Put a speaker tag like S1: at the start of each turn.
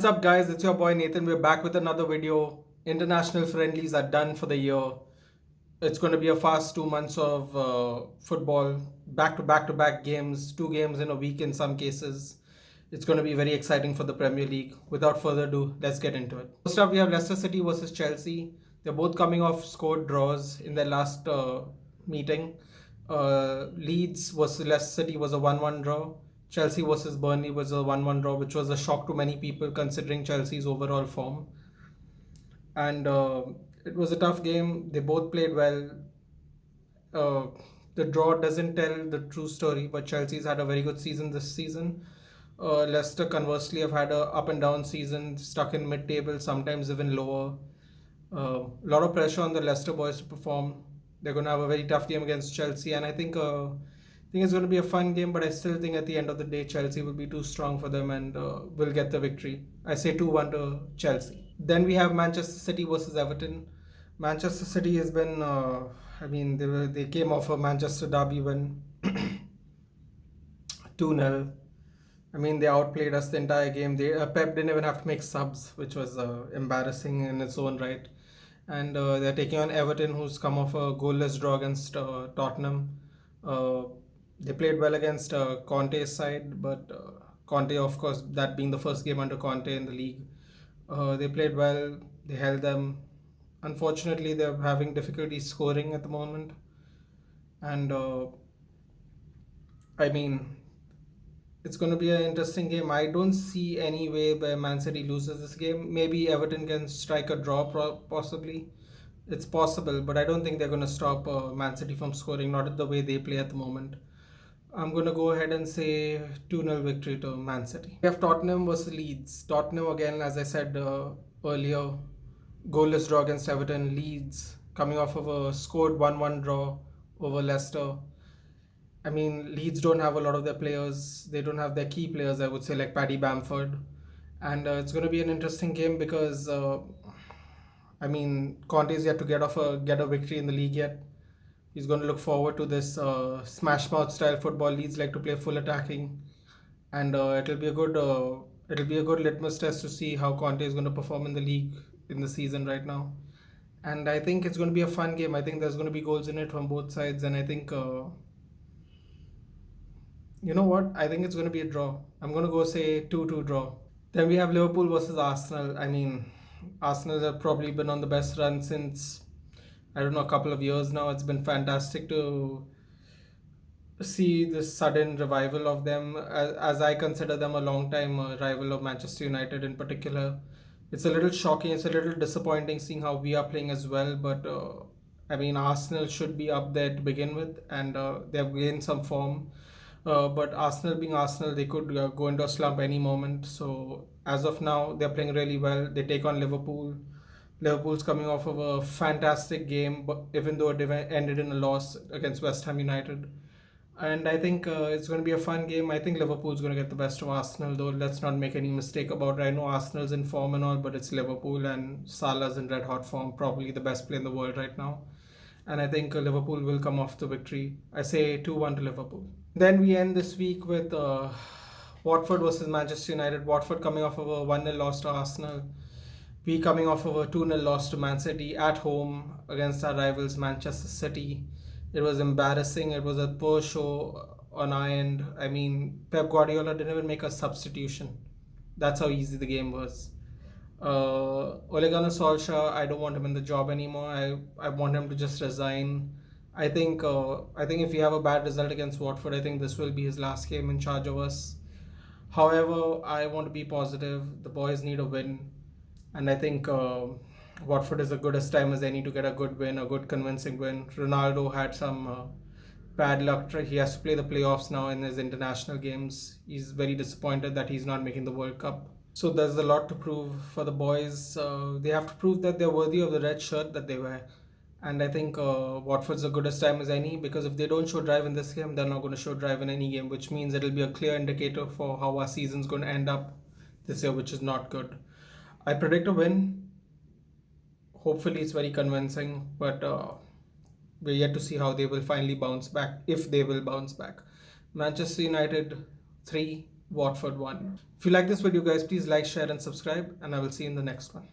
S1: What's up, guys? It's your boy Nathan. We're back with another video. International friendlies are done for the year. It's going to be a fast 2 months of football, back to back games, two games in a week in some cases. It's going to be very exciting for the Premier League. Without further ado, let's get into it. First up, we have Leicester City versus Chelsea. They're both coming off scored draws in their last meeting. Leeds versus Leicester City was a 1-1 draw. Chelsea versus Burnley was a 1-1 draw, which was a shock to many people considering Chelsea's overall form. And it was a tough game. They both played well. Uh, the draw doesn't tell the true story, but Chelsea's had a very good season this season. Leicester, conversely, have had a up and down season, stuck in mid-table, sometimes even lower. A lot of pressure on the Leicester boys to perform. They're going to have a very tough game against Chelsea, and I think it's going to be a fun game. But I still think at the end of the day, Chelsea will be too strong for them and will get the victory. I say 2-1 to Chelsea. Then we have Manchester City versus Everton. Manchester City has been, they came off a Manchester derby win, 2-0. I mean, they outplayed us the entire game. Pep didn't even have to make subs, which was embarrassing in its own right. And they're taking on Everton, who's come off a goalless draw against Tottenham. Uh, they played well against Conte's side, but Conte, of course, that being the first game under Conte in the league, they played well. They held them. Unfortunately, they're having difficulty scoring at the moment, and I mean, it's going to be an interesting game. I don't see any way where Man City loses this game. Maybe Everton can strike a draw, possibly. It's possible, but I don't think they're going to stop Man City from scoring, not the way they play at the moment. I'm going to go ahead and say 2-0 victory to Man City. We have Tottenham versus Leeds. Tottenham, again, as I said earlier, goalless draw against Everton. Leeds coming off of a scored 1-1 draw over Leicester. I mean, Leeds don't have a lot of their players. They don't have their key players, I would say, like Paddy Bamford. And it's going to be an interesting game because, Conte's yet to get a victory in the league yet. He's going to look forward to this smash mouth style football. Leeds like to play full attacking, and it'll be a good litmus test to see how Conte is going to perform in the league in the season right now. And I think it's going to be a fun game. I think there's going to be goals in it from both sides, and I think you know what? I think it's going to be a draw. I'm going to go say 2-2 draw. Then we have Liverpool versus Arsenal. I mean, Arsenal have probably been on the best run since, I don't know, a couple of years now. It's been fantastic to see this sudden revival of them, as I consider them a long time rival of Manchester United in particular. It's a little shocking, it's a little disappointing seeing how we are playing as well, but Arsenal should be up there to begin with, and they have gained some form. But Arsenal being Arsenal, they could go into a slump any moment. So as of now, they're playing really well. They take on Liverpool. Liverpool's coming off of a fantastic game, but even though it ended in a loss against West Ham United. And I think it's going to be a fun game. I think Liverpool's going to get the best of Arsenal, though. Let's not make any mistake about it. I know Arsenal's in form and all, but it's Liverpool, and Salah's in red hot form, probably the best player in the world right now. And I think Liverpool will come off the victory. I say 2-1 to Liverpool. Then we end this week with Watford versus Manchester United. Watford coming off of a 1-0 loss to Arsenal. We coming off of a 2-0 loss to Man City at home against our rivals Manchester City. It was embarrassing. It was a poor show on our end. I mean, Pep Guardiola didn't even make a substitution. That's how easy the game was. Ole Gunnar Solskjaer, I don't want him in the job anymore. I want him to just resign. I think if we have a bad result against Watford, I think this will be his last game in charge of us. However, I want to be positive. The boys need a win, and I think Watford is as good as time as any to get a good win, a good convincing win. Ronaldo had some bad luck. He has to play the playoffs now in his international games. He's very disappointed that he's not making the World Cup. So there's a lot to prove for the boys. They have to prove that they're worthy of the red shirt that they wear. And I think Watford's as good as time as any, because if they don't show drive in this game, they're not going to show drive in any game, which means it'll be a clear indicator for how our season's going to end up this year, which is not good. I predict a win. Hopefully, it's very convincing, but we're yet to see how they will finally bounce back, if they will bounce back. Manchester United 3, Watford won. If you like this video, guys, please like, share, and subscribe, and I will see you in the next one.